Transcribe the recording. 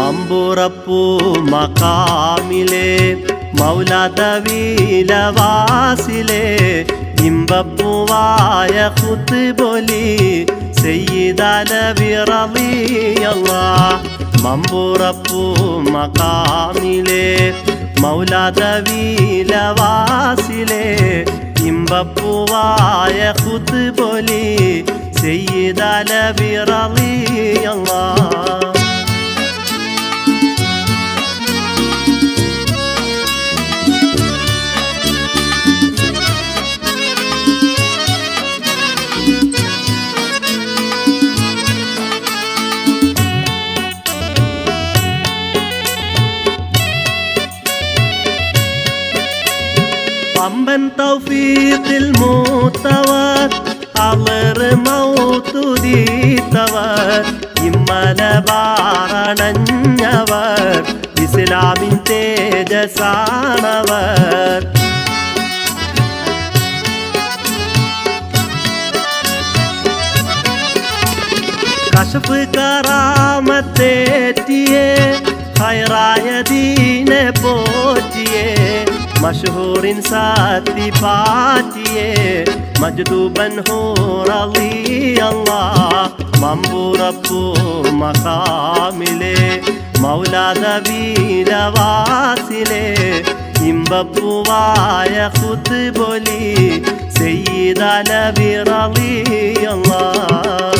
മമ്പുറപ്പൂ മഖാമിലെ മൗലദവീലവാസിലെ ഇമ്പപ്പൂവായ ഖുത്ബൊലി സയ്യിദലവി റളിയല്ലാഹ്. മമ്പുറപ്പൂ മഖാമിലെ മൗലദവീലവാസിലെ ഇമ്പപ്പൂവായ ഖുത്ബൊലി സയ്യിദലവി റളിയല്ലാഹ്. പമ്പൻ തൗഫീഖിൽ മൂത്തവർ അവർ മൗതുദീത്തവർ ഇമ്മലബാറണഞ്ഞവർ ഇസ്ലാമിൻ തേജസാണവർ. കശഫ് കറാമത്തേറ്റിയേ ഖൈറായ ദീനെ പോറ്റിയേ മഷ്ഹൂറിൻ സാത്തി പാറ്റിയേ മജ്ദൂബൻ ഹോ റളിയല്ലാഹ്. മമ്പുറപ്പൂ മഖാമിലെ മൗലദവീലവാസിലെ ഇമ്പപ്പൂവായ ഖുത്ബൊലി സയ്യിദലവി റളിയല്ലാഹ്.